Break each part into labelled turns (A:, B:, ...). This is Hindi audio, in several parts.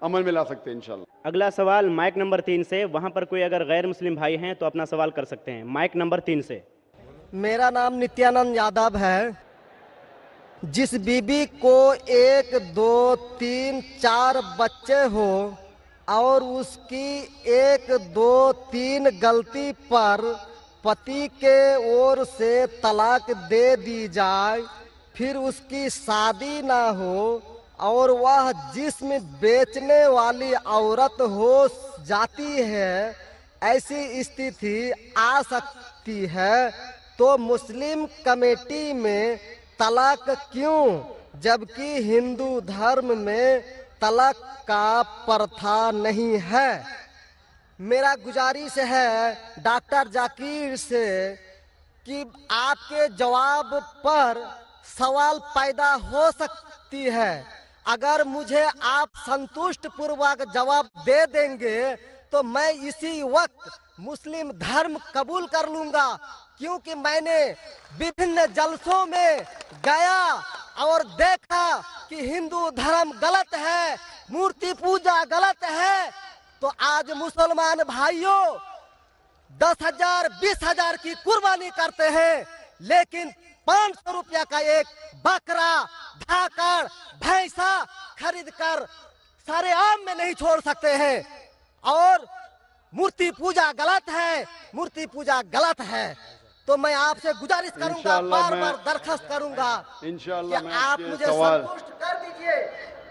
A: अमल में ला सकते हैं इंशाल्लाह।
B: अगला सवाल माइक नंबर 3 से, वहां पर कोई अगर गैर मुस्लिम भाई हैं तो अपना सवाल कर सकते हैं। माइक नंबर 3 से।
C: मेरा नाम नित्यानंद यादव है। जिस बीबी को 1, 2, 3, 4 बच्चे हो और उसकी 1, 2, 3 गलती पर पति के ओर से तलाक दे दी जाए, फिर उसकी शादी ना हो और वह जिस्म बेचने वाली औरत हो जाती है, ऐसी स्थिति आ सकती है, तो मुस्लिम कमेटी में तलाक क्यों, जबकि हिंदू धर्म में तलाक का प्रथा नहीं है। मेरा गुजारिश है डॉक्टर जाकिर से कि आपके जवाब पर सवाल पैदा हो सकती है। अगर मुझे आप संतुष्ट पूर्वक जवाब दे देंगे तो मैं इसी वक्त मुस्लिम धर्म कबूल कर लूंगा, क्योंकि मैंने विभिन्न जलसों में गया और देखा कि हिंदू धर्म गलत है, मूर्ति पूजा गलत है। तो आज मुसलमान भाइयों 10,000 20,000 की कुर्बानी करते हैं, लेकिन 500 रुपया का एक बकरा, धाकड़, भैंसा खरीद कर सारे आम में नहीं छोड़ सकते हैं। और मूर्ति पूजा गलत है, मूर्ति पूजा गलत है। तो मैं आपसे गुजारिश करूंगा, बार बार दरखास्त करूंगा कि आप मुझे संतुष्ट कर दीजिए,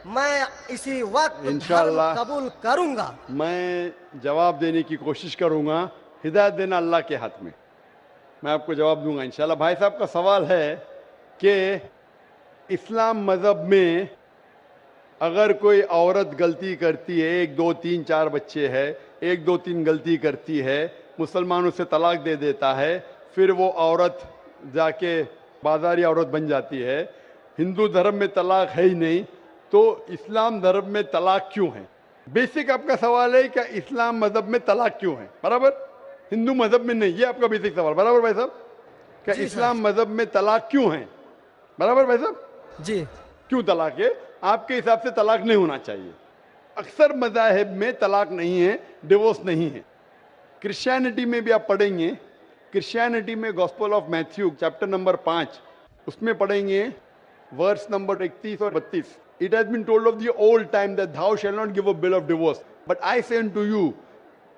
C: मैं इसी वक्त
A: इंशाअल्लाह
C: कबूल करूंगा।
A: मैं जवाब देने की कोशिश करूंगा। हिदायत देना अल्लाह के हाथ में, मैं आपको जवाब दूंगा इंशाल्लाह। भाई साहब का सवाल है कि इस्लाम मज़हब में अगर कोई औरत गलती करती है, 1, 2, 3, 4 बच्चे हैं, 1, 2, 3 गलती करती है, मुसलमान उसे तलाक दे देता है, फिर वो औरत जाके बाजारी औरत बन जाती है। हिंदू धर्म में तलाक है ही नहीं, तो इस्लाम धर्म में तलाक क्यों है? बेसिक आपका सवाल है कि इस्लाम मजहब में तलाक क्यों है, बराबर, हिंदू मजहब में नहीं। ये आपका बेसिक सवाल, बराबर भाई साहब? क्या इस्लाम मजहब में तलाक क्यों है, बराबर भाई साहब?
C: जी।
A: क्यों तलाक है? आपके हिसाब से तलाक नहीं होना चाहिए। अक्सर मज़ाहिब में तलाक नहीं है, डिवोर्स नहीं है। क्रिश्चियनिटी में भी आप पढ़ेंगे, क्रिश्चियनिटी में gospel of Matthew chapter number 5 उसमें पढ़ेंगे वर्स नंबर 31 और 32। It has been told of the old time that thou shall not give a bill of divorce, but I say unto you,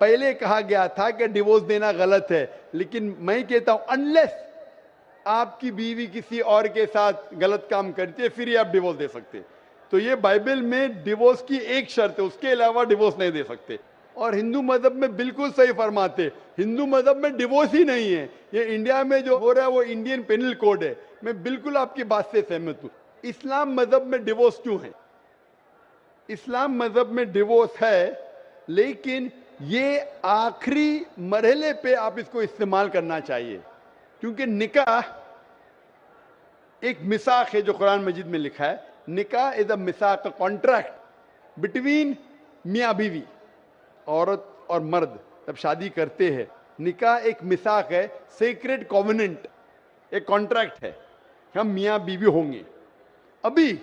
A: पहले कहा गया था कि डिवोर्स देना गलत है, लेकिन मैं कहता हूं अनलेस आपकी बीवी किसी और के साथ गलत काम करती है फिर ही आप डिवोर्स दे सकते। तो ये बाइबल में डिवोर्स की एक शर्त है, उसके अलावा डिवोर्स नहीं दे सकते। और हिंदू मजहब में बिल्कुल सही फरमाते, हिंदू मजहब में डिवोर्स ही नहीं है। ये इंडिया में जो हो रहा है वो इंडियन पेनल कोड है। मैं बिल्कुल आपकी बात से सहमत हूं। इस्लाम मजहब में डिवोर्स क्यों है? इस्लाम मजहब में डिवोर्स है, लेकिन ये आखिरी मरहले पे आप इसको इस्तेमाल करना चाहिए, क्योंकि निकाह एक मिसाक है जो कुरान मजीद में लिखा है। निकाह इज अ मिसाक, कॉन्ट्रैक्ट बिटवीन मियाँ बीवी, औरत और मर्द जब शादी करते हैं। निकाह एक मिसाक है, सेक्रेड कॉवेनेंट, एक कॉन्ट्रैक्ट है, हम मियाँ बीवी होंगे। अभी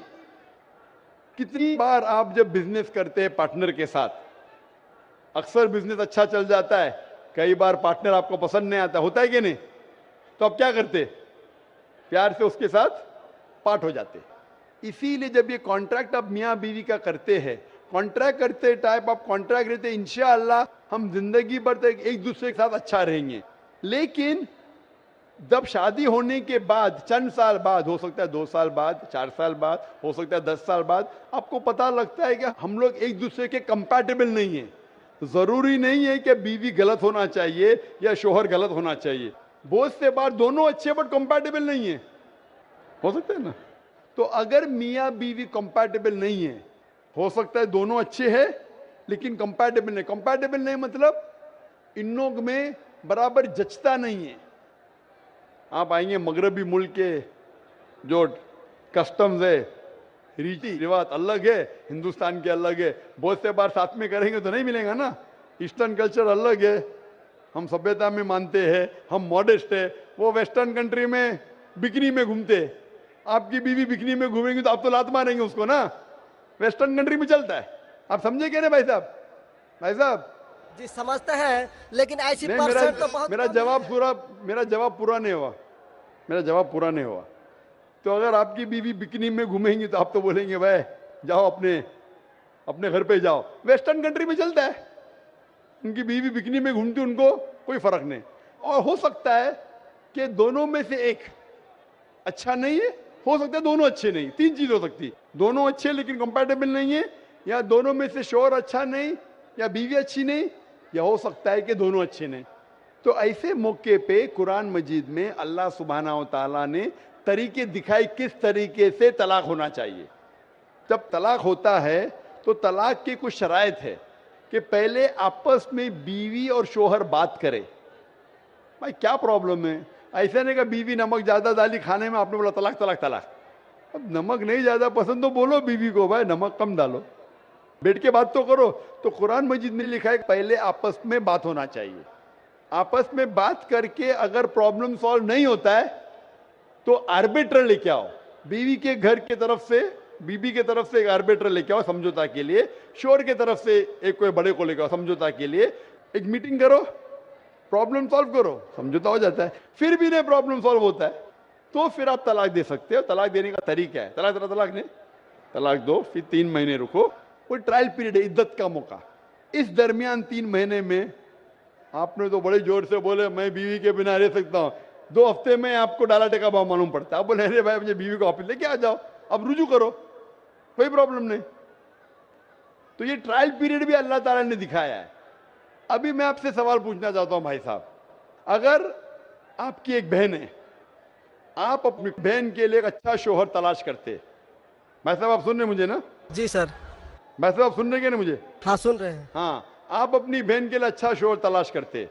A: कितनी बार आप जब बिजनेस करते हैं पार्टनर के साथ, अक्सर बिजनेस अच्छा चल जाता है, कई बार पार्टनर आपको पसंद नहीं आता, होता है कि नहीं? तो आप क्या करते? प्यार से उसके साथ पार्ट हो जाते। इसीलिए जब ये कॉन्ट्रैक्ट आप मियाँ बीवी का करते हैं, कॉन्ट्रैक्ट करते टाइप आप कॉन्ट्रैक्ट रहते, इंशाअल्लाह हम जिंदगी भर तक एक दूसरे के साथ अच्छा रहेंगे। लेकिन जब शादी होने के बाद चंद साल बाद, हो सकता है 2 साल बाद, 4 साल बाद, हो सकता है 10 साल बाद, आपको पता लगता है कि हम लोग एक दूसरे के कंपैटिबल नहीं है। जरूरी नहीं है कि बीवी गलत होना चाहिए या शोहर गलत होना चाहिए। बहुत से बार दोनों अच्छे बट कंपैटिबल नहीं है, हो सकता है ना? तो अगर मियाँ बीवी कंपैटिबल नहीं है, हो सकता है दोनों अच्छे हैं लेकिन कंपैटिबल नहीं। कंपैटिबल नहीं मतलब इन लोग में बराबर जचता नहीं है। आप आएंगे मगरबी मुल्क के जो कस्टम्स है, रीति रिवाज अलग है, हिंदुस्तान के अलग है। बहुत से बार साथ में करेंगे तो नहीं मिलेगा ना। ईस्टर्न कल्चर अलग है, हम सभ्यता में मानते हैं, हम मॉडेस्ट है। वो वेस्टर्न कंट्री में बिकनी में घूमते, आपकी बीवी बिकनी में घूमेंगी तो आप तो लात मारेंगे उसको ना। वेस्टर्न कंट्री में चलता है, आप समझे क्या नहीं भाई साहब? भाई साहब
C: जी समझते हैं, लेकिन ऐसी
A: नहीं,
C: परसेंट तो बहुत
A: मेरा
C: कम
A: जवाब
C: है।
A: पूरा मेरा जवाब पूरा नहीं हुआ। मेरा जवाब पूरा नहीं हुआ। तो अगर आपकी बीवी बिकनी में घूमेंगी तो आप तो बोलेंगे भाई जाओ अपने अपने घर पे जाओ। वेस्टर्न कंट्री में चलता है, उनकी बीवी बिकनी में घूमती, उनको कोई फर्क नहीं। और हो सकता है कि दोनों में से एक अच्छा नहीं है, हो सकता है दोनों अच्छे नहीं, तीन चीज हो सकती है। दोनों अच्छे लेकिन कंपैटिबल नहीं है, या दोनों में से शोहर अच्छा नहीं, या बीवी अच्छी नहीं, या हो सकता है कि दोनों अच्छे नहीं। तो ऐसे मौके पे कुरान मजीद में अल्लाह सुब्हाना व तआला ने तरीके दिखाए किस तरीके से तलाक होना चाहिए। जब तलाक होता है तो तलाक की कुछ शराइत है कि पहले आपस में बीवी और शोहर बात करे। भाई क्या प्रॉब्लम है? ऐसा नहीं कि बीवी नमक ज्यादा डाली खाने में, आपने बोला तलाक तलाक तलाक। अब नमक नहीं ज्यादा पसंद तो बोलो बीवी को भाई नमक कम डालो, बैठ के बात तो करो। तो कुरान मजीद में लिखा है पहले आपस में बात होना चाहिए। आपस में बात करके अगर प्रॉब्लम सॉल्व नहीं होता है तो आर्बिट्र लेके आओ। बीवी के घर की तरफ से, बीबी के तरफ से एक आर्बिट्र लेके आओ समझौता के लिए, शोहर के तरफ से एक कोई बड़े को लेके आओ समझौता के लिए। एक मीटिंग करो, प्रॉब्लम सॉल्व करो, समझौता हो जाता है। फिर भी नहीं प्रॉब्लम सॉल्व होता है तो फिर आप तलाक दे सकते हो। तलाक देने का तरीका है, तलाक नहीं, तलाक दो, फिर 3 महीने रुको, कोई ट्रायल पीरियड है, इद्दत का मौका। इस दरमियान 3 महीने में आपने तो बड़े जोर से बोले मैं बीवी के बिना रह सकता हूं, 2 हफ्ते में आपको डाला टेका भाव मालूम पड़ता है। आप बोले अरे भाई मुझे बीवी को वापस लेके आ जाओ, अब रुजू करो, कोई प्रॉब्लम नहीं। तो ये ट्रायल पीरियड भी अल्लाह ताला ने दिखाया है। अभी मैं आपसे सवाल पूछना चाहता हूं भाई साहब, अगर आपकी एक बहन है, आप अपनी बहन के लिए एक अच्छा शोहर तलाश करते, भाई साहब आप सुन रहे मुझे ना?
C: जी सर।
A: भाई साहब आप सुन रहे क्या ना मुझे?
C: हाँ सुन रहे हैं।
A: हाँ, आप अपनी बहन के लिए अच्छा शोहर तलाश करते,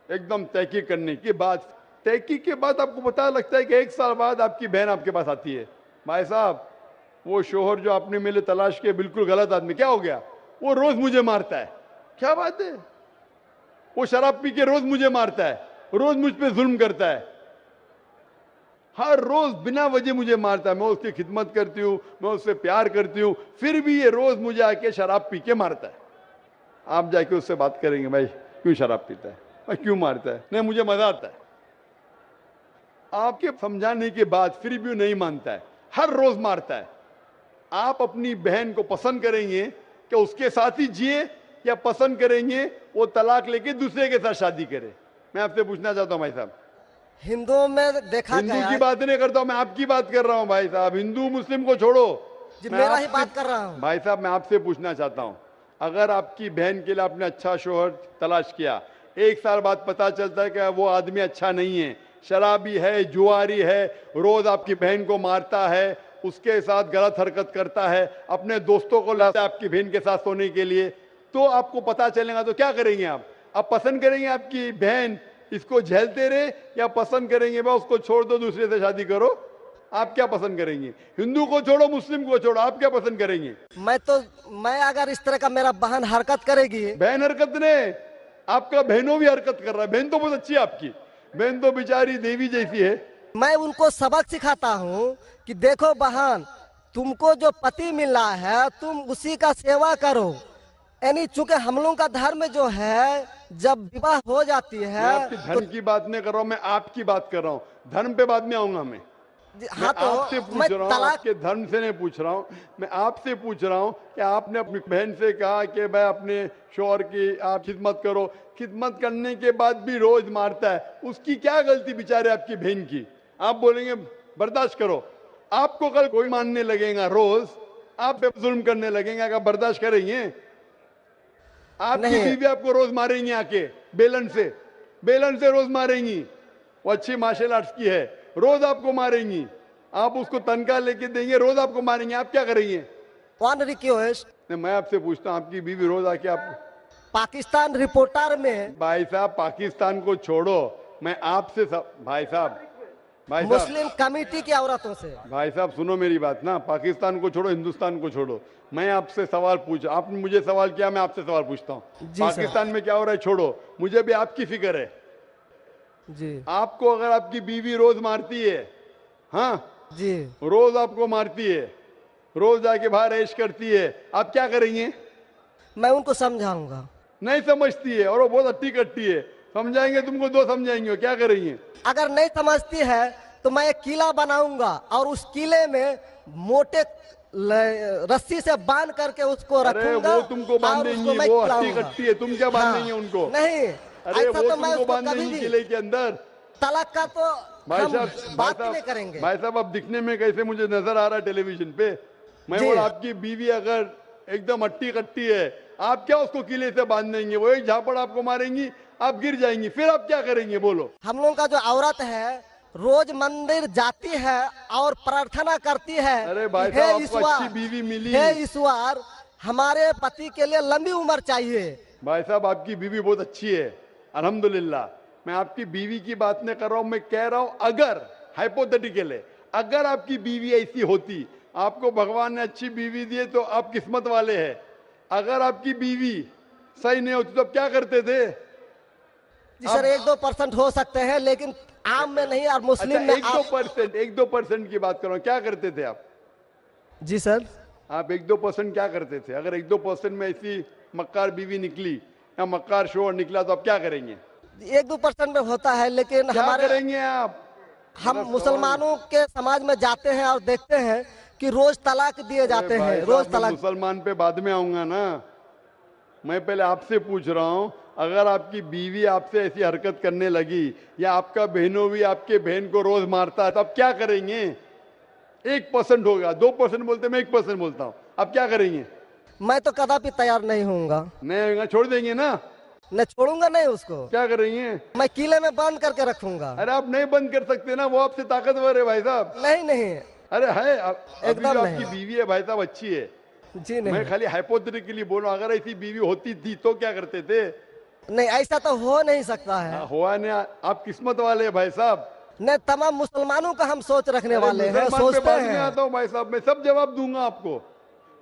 A: एकदम तहकीक करने के बाद, तहकीक के बाद आपको पता लगता है कि 1 साल बाद आपकी बहन आपके पास आती है, भाई साहब वो शोहर जो आपने मेरे तलाश किया बिल्कुल गलत आदमी, क्या हो गया? वो रोज मुझे मारता है। क्या बात है? वो शराब पी के रोज मुझे मारता है, रोज मुझ पे जुल्म करता है, हर रोज बिना वजह मुझे मारता है। मैं उसकी खिदमत करती हूँ, मैं उससे प्यार करती हूँ, फिर भी ये रोज मुझे आके शराब पी के मारता है। आप जाके उससे बात करेंगे भाई क्यों शराब पीता है, भाई क्यों मारता है? नहीं मुझे मजा आता है। आपके समझाने के बाद फिर भी वो नहीं मानता है, हर रोज मारता है। आप अपनी बहन को पसंद करेंगे कि उसके साथ ही जिए, या पसंद करेंगे वो तलाक लेके दूसरे के साथ शादी करे? मैं आपसे पूछना चाहता हूं भाई साहब।
C: हिंदुओं में देखा
A: हिंदू
C: गया
A: की
C: है।
A: बात नहीं करता हूं मैं, आपकी बात कर रहा हूं भाई साहब। हिंदू मुस्लिम को छोड़ो,
C: जी
A: मैं
C: मेरा ही
A: आपसे-
C: बात कर रहा हूँ।
A: भाई साहब मैं आपसे पूछना चाहता हूं, अगर आपकी बहन के लिए आपने अच्छा शोहर तलाश किया, 1 साल बाद पता चलता है कि वो आदमी अच्छा नहीं है, शराबी है, जुआरी है, रोज आपकी बहन को मारता है, उसके साथ गलत हरकत करता है, अपने दोस्तों को लाता है आपकी बहन के साथ सोने के लिए, तो आपको पता चलेगा तो क्या करेंगे आप पसंद करेंगे आपकी बहन इसको झेलते रहे, या पसंद करेंगे भाई उसको छोड़ दो दूसरे से शादी करो? आप क्या पसंद करेंगे? हिंदू को छोड़ो, मुस्लिम को छोड़ो, आप क्या पसंद करेंगे?
C: मैं अगर इस तरह का मेरा बहन हरकत करेगी,
A: बहन हरकत ने, आपका बहनों भी हरकत कर रहा है। बहन तो बहुत अच्छी है आपकी, बहन तो बेचारी देवी जैसी है।
C: मैं उनको सबक सिखाता हूँ कि देखो बहन, तुमको जो पति मिल रहा है तुम उसी का सेवा करो। यानी चूंकि हम लोगों का धर्म जो है, जब विवाह हो जाती
A: मैं
C: है
A: आपकी धर्म की बात नहीं कर रहा हूं, मैं आपकी बात कर रहा हूं। धर्म पे बाद में आऊंगा मैं
C: हाँ तो
A: आपसे
C: मैं
A: पूछ रहा हूँ,
C: तलाक
A: आपके धर्म से नहीं पूछ रहा हूँ। मैं आपसे पूछ रहा हूँ कि आपने अपनी बहन से कहा कि भाई अपने शोहर की आप खिदमत करो, खिदमत करने के बाद भी रोज मारता है, उसकी क्या गलती बेचारे आपकी बहन की? आप बोलेंगे बर्दाश्त करो, आपको कल कोई मानने लगेगा, रोज आप पे जुल्म करने लगेगा, क्या बर्दाश्त करेंगे? आपकी
C: नहीं।
A: बीवी आपको रोज मारेंगी आके बेलन से रोज मारेंगी। वो अच्छी मार्शल आर्ट्स की है, रोज आपको मारेंगी, आप उसको तनख्वाह लेके देंगे, रोज आपको मारेंगे, आप क्या करेंगे?
C: वन रिक्वेस्ट,
A: मैं आपसे पूछता हूँ, आपकी बीवी रोज आके आप,
C: पाकिस्तान रिपोर्टर में
A: भाई साहब पाकिस्तान को छोड़ो, मैं आपसे भाई साहब
C: मुस्लिम कमेटी की औरतों से,
A: भाई साहब सुनो मेरी बात ना, पाकिस्तान को छोड़ो, हिंदुस्तान को छोड़ो, मैं आपसे सवाल पूछ, आपने मुझे सवाल किया, मैं आपसे सवाल पूछता हूँ।
C: जी सर।
A: पाकिस्तान में क्या हो रहा है छोड़ो, मुझे भी आपकी फिक्र है।
C: जी
A: आपको अगर आपकी बीवी रोज मारती है, हाँ
C: जी,
A: रोज आपको मारती है, रोज जाके बाहर ऐश करती है, आप क्या करेंगे?
C: मैं उनको समझाऊंगा।
A: नहीं समझती है और वो बहुत अट्टी कट्टी है, समझाएंगे तुमको, दो समझाएंगे, क्या करेंगे?
C: अगर नहीं समझती है तो मैं एक किला बनाऊंगा और उस किले में मोटे रस्सी से बांध करके उसको
A: अरे
C: रखूंगा
A: वो तुमको
C: और
A: बांधेंगी,
C: उसको मैं
A: वो हट्टी
C: खिलाऊंगा।
A: कट्टी है, तुम क्या बांधेंगे उनको?
C: नहीं,
A: अरे
C: ऐसा
A: वो
C: तो मैं
A: तुमको
C: उसको कभी
A: बांधेंगी
C: भी
A: किले के अंदर।
C: तलाक का तो
A: भाई
C: हम
A: साहब,
C: बात ही नहीं करेंगे।
A: भाई साहब, अब दिखने में कैसे मुझे नजर आ रहा है टेलीविजन पे? मैं
C: जी।
A: बोला आपकी बीवी अगर एकदम अट्टी कट्टी है, आप क्या उसको किले से बांध देंगे? वो एक झापड़ आपको मारेंगी, आप गिर जाएंगी, फिर आप क्या करेंगे बोलो?
C: हम लोगों का जो औरत है रोज मंदिर जाती है और प्रार्थना करती है
A: अरे भाई
C: कि
A: साहब, आपको अच्छी बीवी मिली।
C: हे ईश्वर, हमारे पति के लिए लंबी उम्र चाहिए।
A: भाई साहब, आपकी बीवी बहुत अच्छी है, अल्हम्दुलिल्लाह। मैं आपकी बीवी की बात नहीं कर रहा हूं, मैं कह रहा हूं अगर हाइपोथेटिकल है, अगर आपकी बीवी ऐसी होती, आपको भगवान ने अच्छी बीवी दी है तो आप किस्मत वाले हैं। अगर आपकी बीवी सही नहीं होती तो आप क्या करते थे?
C: जी सर, 1-2% हो सकते हैं, लेकिन आम में नहीं और मुस्लिम
A: अच्छा,
C: में
A: 1-2% की बात करो, क्या करते थे आप?
C: जी सर,
A: आप 1-2% क्या करते थे? अगर 1-2% में ऐसी मक्कार बीवी निकली या मक्कार शोहर निकला तो आप क्या करेंगे?
C: 1-2% में होता है, लेकिन
A: क्या
C: हमारे
A: करेंगे आप?
C: हम मुसलमानों के समाज में जाते हैं और देखते हैं कि रोज तलाक दिए जाते
A: भाई
C: हैं,
A: साहब,
C: रोज
A: मैं
C: तलाक।
A: मुसलमान पे बाद में आऊंगा ना, मैं पहले आपसे पूछ रहा हूं, अगर आपकी बीवी आपसे ऐसी हरकत करने लगी या आपका बहनों भी आपके बहन को रोज मारता है तो आप क्या करेंगे? 1% होगा, 2% बोलते, मैं 1% बोलता हूं, आप क्या करेंगे?
C: मैं तो कदापि तैयार नहीं होऊंगा,
A: नहीं होगा, छोड़ देंगे ना?
C: मैं छोड़ूंगा नहीं उसको,
A: क्या करेंगे?
C: मैं किले में बंद करके रखूंगा।
A: अरे आप नहीं बंद कर सकते ना, वो आपसे ताकतवर है भाई साहब।
C: नहीं नहीं,
A: अरे है, अभी
C: एकदम
A: जो
C: नहीं।
A: आपकी बीवी है भाई साहब अच्छी है,
C: जी
A: मैं
C: नहीं,
A: खाली हाइपोथेटिकली बोल रहा हूं, अगर ऐसी बीवी होती थी तो क्या करते थे?
C: नहीं ऐसा तो हो नहीं सकता है।
A: हुआ नहीं, आप किस्मत वाले हैं भाई साहब।
C: नहीं, तमाम मुसलमानों का हम सोच रखने
A: अरे
C: वाले हैं,
A: मुसलमान पे
C: सोचते
A: बाद में
C: हैं।
A: आता हूं भाई साहब, मैं सब जवाब दूंगा आपको।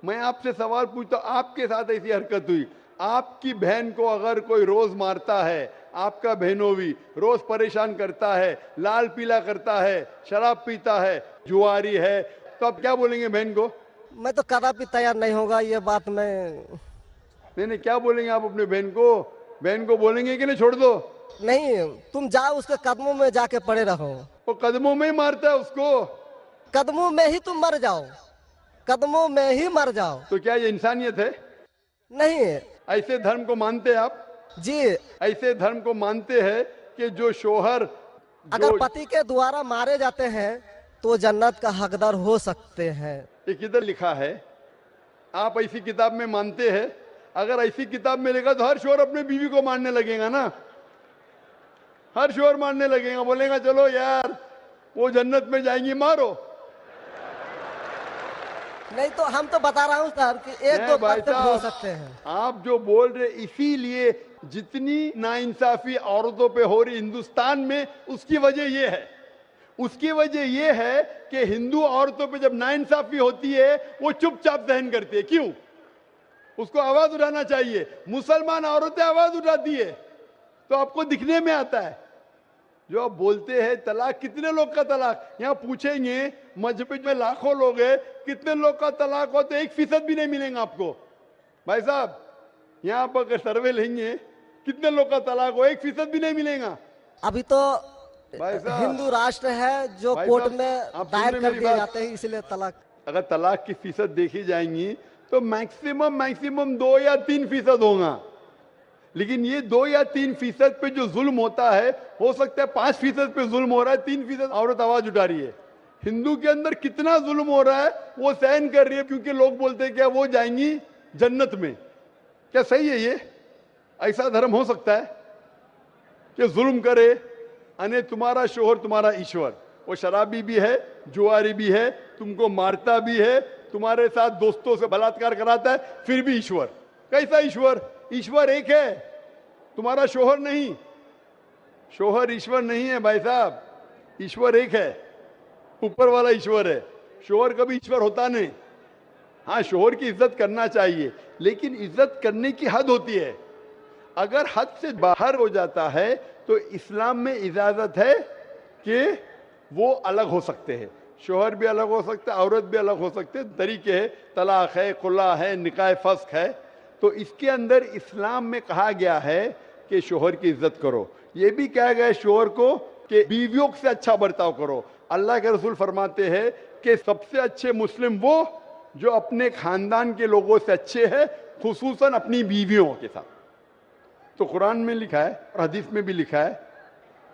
A: मैं आपसे सवाल पूछता हूं, आपके साथ ऐसी हरकत हुई, आपकी बहन को अगर कोई रोज मारता है, आपका बहनों भी रोज परेशान करता है, लाल पीला करता है, शराब पीता है, जुआरी है, तो आप क्या बोलेंगे बहन को?
C: मैं तो कदापि तैयार नहीं होगा, ये बात मैं
A: नहीं, क्या बोलेंगे आप अपने बहन को? बहन को बोलेंगे कि नहीं छोड़ दो?
C: नहीं, तुम जाओ उसके कदमों में जाके पड़े रहो,
A: वो कदमों में ही मारता है उसको,
C: कदमों में ही तुम मर जाओ, कदमों में ही मर जाओ।
A: तो क्या ये इंसानियत है?
C: नहीं
A: ऐसे धर्म को मानते हैं आप?
C: जी,
A: ऐसे धर्म को मानते हैं कि जो शोहर
C: अगर पति के द्वारा मारे जाते हैं तो जन्नत का हकदार हो सकते हैं।
A: एक इधर लिखा है, आप ऐसी किताब में मानते हैं? अगर ऐसी किताब में लिखा तो हर शोहर अपने बीवी को मारने लगेगा ना, हर शोहर मारने लगेगा, बोलेगा चलो यार वो जन्नत में जाएंगी, मारो।
C: नहीं तो हम तो बता रहा हूँ सर कि
A: नहीं
C: 1-2% हो
A: साहब,
C: सकते हैं।
A: आप जो बोल रहे, इसीलिए जितनी नाइंसाफी औरतों पे हो रही हिंदुस्तान में, उसकी वजह यह है, उसकी वजह यह है कि हिंदू औरतों पे जब नाइंसाफी होती है वो चुपचाप सहन करती है। क्यों? उसको आवाज उठाना चाहिए। मुसलमान औरतें आवाज उठाती है तो आपको दिखने में आता है। जो आप बोलते हैं तलाक, कितने लोग का तलाक, यहां पूछेंगे मस्जिद में लाखों लोग हैं, कितने लोग का तलाक हो तो 1% भी नहीं मिलेगा आपको। भाई साहब, यहां पर अगर सर्वे लेंगे कितने लोग का तलाक हो, 1% भी नहीं मिलेगा।
C: अभी तो
A: भाई साहब,
C: हिंदू राष्ट्र है जो
A: भाई
C: कोर्ट
A: साहब,
C: में
A: आप
C: दायर
A: सुन
C: कर
A: रहे मेरी
C: दिए
A: बात?
C: जाते हैं, इसलिए तलाक।
A: अगर तलाक की फीसद देखी जाएंगी तो मैक्सिमम 2 या 3% होगा, लेकिन ये 2 या 3% पे जो जुल्म होता है, हो सकता है 5% पे जुल्म हो रहा है, 3% औरत आवाज उठा रही है। हिंदू के अंदर कितना जुल्म हो रहा है वो सहन कर रही है, क्योंकि लोग बोलते हैं क्या वो जाएंगी जन्नत में। क्या सही है ये? ऐसा धर्म हो सकता है कि जुल्म करे, अने तुम्हारा शोहर तुम्हारा ईश्वर, वो शराबी भी है, जुआरी भी है, तुमको मारता भी है, तुम्हारे साथ दोस्तों से बलात्कार कराता है, फिर भी ईश्वर? कैसा ईश्वर? ईश्वर एक है, तुम्हारा शोहर नहीं। शोहर ईश्वर नहीं है भाई साहब, ईश्वर एक है, ऊपर वाला ईश्वर है। शोहर कभी ईश्वर होता नहीं। हाँ, शोहर की इज्जत करना चाहिए, लेकिन इज्जत करने की हद होती है। अगर हद से बाहर हो जाता है तो इस्लाम में इजाजत है कि वो अलग हो सकते हैं, शोहर भी अलग हो सकता है, औरत भी अलग हो सकते हैं, तरीके है, तलाक है, खुला है, निकाह फस्क है। तो इसके अंदर इस्लाम में कहा गया है कि शोहर की इज्जत करो। ये भी कहा गया है शोहर को कि बीवियों से अच्छा बर्ताव करो। अल्लाह के रसूल फरमाते हैं कि सबसे अच्छे मुस्लिम वो जो अपने खानदान के लोगों से अच्छे हैं, खुसूसन अपनी बीवियों के साथ। तो कुरान में लिखा है और हदीस में भी लिखा है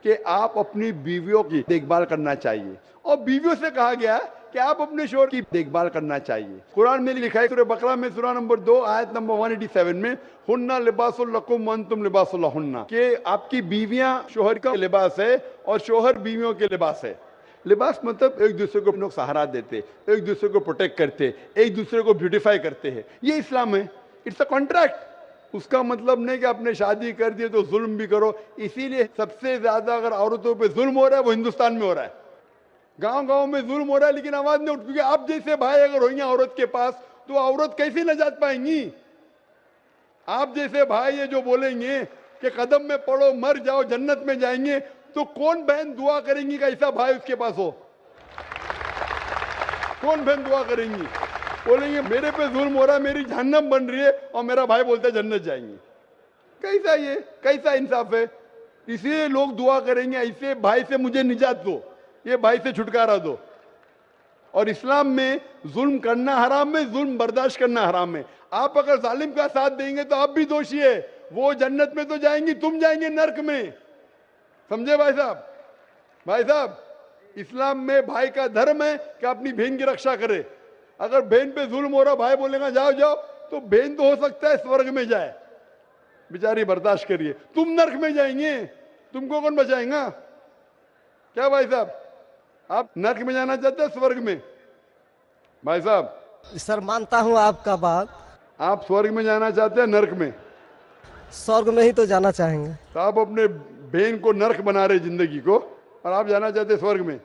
A: कि आप अपनी बीवियों की देखभाल करना चाहिए, और बीवियों से कहा गया है कि आप अपने शोहर की देखभाल करना चाहिए। कुरान में लिखा है सूरह बकरा में सूरह नंबर 2 आयत नंबर 187 में, हुन्ना लिबासुल लकुम व अंतुम लिबासुल लहुन्ना, कि आपकी बीवियां शोहर का लिबास है और शोहर बीवियों के लिबास है। लिबास मतलब एक दूसरे को लोग सहारा देते, एक दूसरे को प्रोटेक्ट करते, एक दूसरे को ब्यूटीफाई करते हैं, ये इस्लाम है। It's a contract. उसका मतलब नहीं कि आपने शादी कर दी तो जुल्म भी करो। इसीलिए सबसे ज्यादा अगर औरतों पे जुल्म हो रहा है वो हिंदुस्तान में हो रहा है। गांव गांव में जुल्म हो रहा है लेकिन आवाज नहीं उठ, क्योंकि आप जैसे भाई अगर होंगे औरत के पास तो औरत कैसे नजात पाएंगी। आप जैसे भाई ये जो बोलेंगे कि कदम में पड़ो मर जाओ जन्नत में जाएंगे, तो कौन बहन दुआ करेंगी कि ऐसा भाई उसके पास हो? कौन बहन दुआ करेंगी? बोलेंगे मेरे पे जुल्म हो रहा है, मेरी जहन्नम बन रही है, और मेरा भाई बोलता है जन्नत जाएंगे। कैसा ये, कैसा इंसाफ है? इसलिए लोग दुआ करेंगे ऐसे भाई से मुझे निजात दो, ये भाई से छुटकारा दो। और इस्लाम में जुल्म करना हराम है, जुल्म बर्दाश्त करना हराम है। आप अगर जालिम का साथ देंगे तो आप भी दोषी है। वो जन्नत में तो जाएंगी, तुम जाएंगे नर्क में। समझे भाई साहब? भाई साहब, इस्लाम में भाई का धर्म है कि अपनी बहन की रक्षा करे। अगर बहन पे जुल्म हो रहा, भाई बोलेगा जाओ जाओ, तो बहन तो हो सकता है स्वर्ग में जाए, बेचारी बर्दाश्त करिए, तुम नर्क में जाएंगे, तुमको कौन बचाएगा? क्या भाई साहब, आप नर्क में जाना चाहते हैं स्वर्ग में? भाई साहब
C: सर मानता हूँ आपका बात।
A: आप स्वर्ग में जाना चाहते हैं नर्क में?
C: स्वर्ग में ही तो जाना चाहेंगे।
A: तो आप अपने बहन को नर्क बना रहे जिंदगी को, और आप जाना चाहते हैं स्वर्ग में?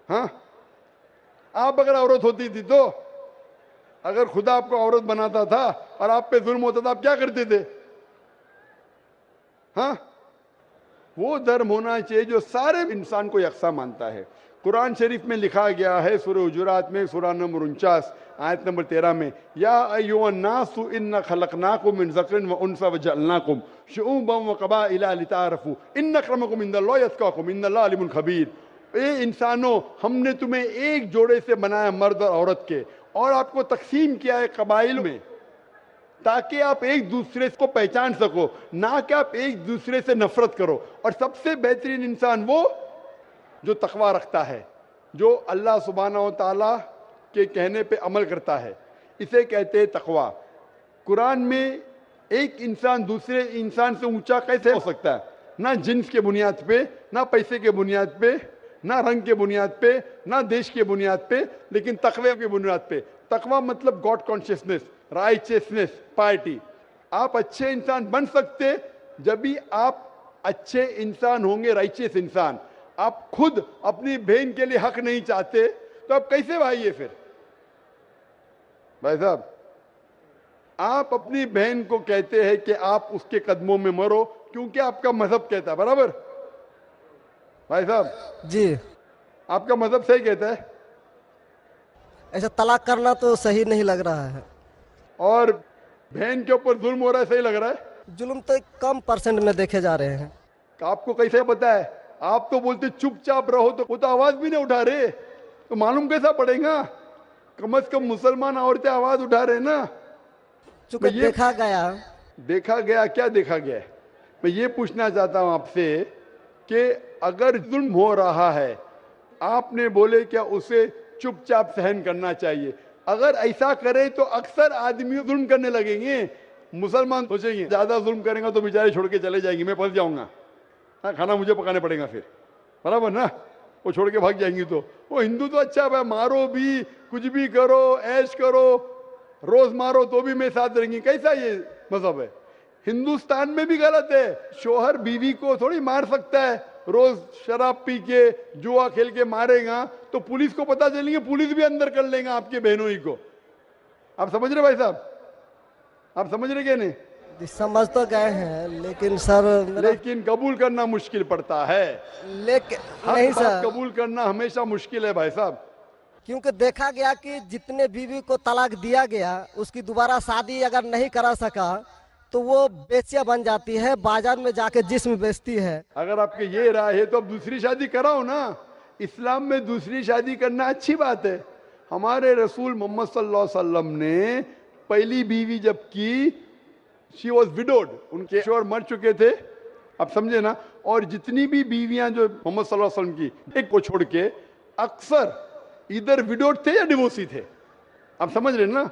A: हाँ, आप अगर औरत होती थी तो, अगर खुदा आपको औरत बनाता था और आप पे जुल्म होता था, आप क्या करते थे? हाँ, वो धर्म होना चाहिए जो सारे इंसान को यकसा मानता है। कुरान शरीफ में लिखा गया है सूरह हुजुरात में सूरह नंबर 49 आयत नंबर 13 में, या अय्युहन्नासु इन्ना खलकनाकुम मिन ज़करिन व उन्सा व जअलनाकुम शुऊबन व क़बाइला लिताअरफू इन्न अक्रमकुम इंदल्लाहि अत्क़ाकुम इन्नल्लाह अलीमुन खबीर। ए इंसानों, हमने तुम्हें एक जोड़े से बनाया मर्द और औरत के, और आपको तकसीम किया है कबाइल में, ताकि आप एक दूसरे को पहचान सको, ना कि आप एक दूसरे से नफरत करो। और सबसे बेहतरीन इंसान वो जो तकवा रखता है, जो अल्लाह सुब्हानहू व तआला के कहने पे अमल करता है, इसे कहते हैं तकवा। कुरान में एक इंसान दूसरे इंसान से ऊंचा कैसे हो सकता है? ना जिन्स के बुनियाद पे, ना पैसे के बुनियाद पे, ना रंग के बुनियाद पे, ना देश के बुनियाद पे, लेकिन तकवे के बुनियाद पे। तकवा मतलब गॉड कॉन्शियसनेस, राइचियसनेस, पार्टी। आप अच्छे इंसान बन सकते जब भी आप अच्छे इंसान होंगे, राइचियस इंसान। आप खुद अपनी बहन के लिए हक नहीं चाहते तो आप कैसे भाई है फिर? भाई साहब, आप अपनी बहन को कहते हैं कि आप उसके कदमों में मरो क्योंकि आपका मजहब कहता है, बराबर? भाई साहब
C: जी,
A: आपका मजहब सही कहता है।
C: ऐसा तलाक करना तो सही नहीं लग रहा है।
A: और बहन के ऊपर जुल्म हो रहा है, सही लग रहा है?
C: जुल्म तो कम परसेंट में देखे जा रहे हैं।
A: आपको कैसे पता है? आप तो बोलते चुपचाप रहो, तो वो तो आवाज भी नहीं उठा रहे, तो मालूम कैसा पड़ेगा? कम से कम मुसलमान औरतें आवाज उठा रहे ना।
C: चूंकि देखा
A: गया क्या देखा गया है? मैं ये पूछना चाहता हूं आपसे कि अगर जुल्म हो रहा है, आपने बोले क्या उसे चुपचाप सहन करना चाहिए? अगर ऐसा करे तो अक्सर आदमी जुल्म करने लगेंगे। मुसलमान सोचेंगे ज्यादा जुल्म करेंगे तो बेचारे छोड़ के चले जाएंगे, मैं फंस जाऊंगा, हाँ खाना मुझे पकाने पड़ेगा फिर, बराबर ना? वो छोड़ के भाग जाएंगी। तो वो हिंदू तो अच्छा है, मारो भी, कुछ भी करो, ऐश करो, रोज मारो तो भी मैं साथ रहेंगी। कैसा ये मजहब है? हिंदुस्तान में भी गलत है। शोहर बीवी को थोड़ी मार सकता है। रोज शराब पी के जुआ खेल के मारेगा तो पुलिस को पता चलेंगे, पुलिस भी अंदर कर लेगा आपके बहनों ही को। आप समझ रहे भाई साहब? आप समझ रहे क्या? नहीं
C: समझ तो गए हैं, लेकिन सर
A: लेकिन कबूल करना मुश्किल पड़ता है।
C: लेकिन नहीं सर,
A: कबूल करना हमेशा मुश्किल है भाई साहब।
C: क्योंकि देखा गया कि जितने बीवी को तलाक दिया गया उसकी दोबारा शादी अगर नहीं करा सका तो वो बेचिया बन जाती है, बाजार में जाके जिस्म बेचती है।
A: अगर आपके ये राय है तो अब दूसरी शादी कराओ ना। इस्लाम में दूसरी शादी करना अच्छी बात है। हमारे रसूल मोहम्मद सल्लल्लाहु अलैहि वसल्लम ने पहली बीवी जब की, शी वॉज विडोड, उनके शोहर मर चुके थे, आप समझे ना। और जितनी भी बीवियां जो मोहम्मद सल्लल्लाहु अलैहि वसल्लम की, एक को छोड़ के अक्सर इधर विडोड थे या डिवोर्सी थे, आप समझ रहे ना।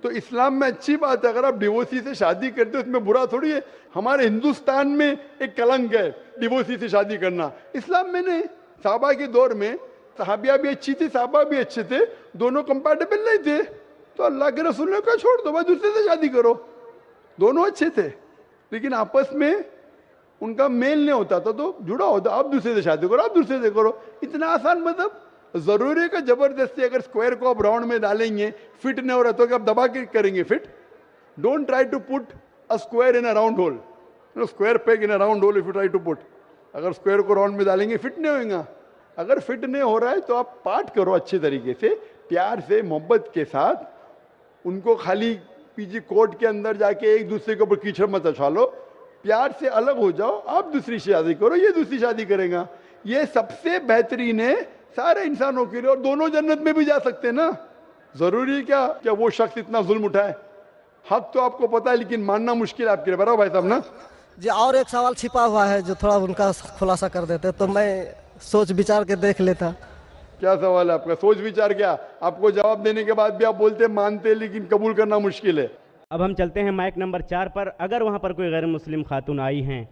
A: तो इस्लाम में अच्छी बात है, अगर आप डिवोर्सी से शादी करते हो उसमें बुरा थोड़ी है। हमारे हिंदुस्तान में एक कलंक है डिवोर्सी से शादी करना, इस्लाम में नहीं। साहबा के दौर में सहाबिया भी अच्छी थी, साहबा भी अच्छे थे, दोनों कंपैटिबल नहीं थे, तो अल्लाह के रसूल ने कहा छोड़ दो भाई, दूसरे से शादी करो। दोनों अच्छे थे लेकिन आपस में उनका मेल नहीं होता था, तो जुड़ा होता, आप दूसरे से शादी करो, आप दूसरे से करो। इतना आसान मतलब जरूरी का जबरदस्ती। अगर स्क्वायर को आप राउंड में डालेंगे, फिट नहीं हो रहा तो आप दबा के करेंगे fit. Don't try to put a square in a round hole, square peg in a round hole if you try to put. अगर स्क्वायर को राउंड में डालेंगे फिट नहीं होगा। अगर फिट नहीं हो रहा है तो आप पार्ट करो अच्छे तरीके से, प्यार से, मोहब्बत के साथ। उनको खाली पीजी कोर्ट के अंदर जाके एक दूसरे के ऊपर कीचड़ मत उछालो, प्यार से अलग हो जाओ, आप दूसरी शादी करो, ये दूसरी शादी करेगा। ये सबसे बेहतरीन है सारे इंसानों के लिए, और दोनों जन्नत में भी जा सकते हैं ना। जरूरी क्या क्या वो शख्स इतना जुल्म उठाए? हक तो आपको पता है लेकिन मानना मुश्किल है आपके लिए, बराबर भाई साहब ना।
C: जी और एक सवाल छिपा हुआ है जो थोड़ा उनका खुलासा कर देते तो मैं सोच विचार के देख लेता।
A: क्या सवाल है आपका? सोच विचार क्या? आपको जवाब देने के बाद भी आप बोलते मानते लेकिन कबूल करना मुश्किल है।
B: अब हम चलते हैं माइक नंबर 4 पर। अगर वहाँ पर कोई गैर मुस्लिम खातून आई हैं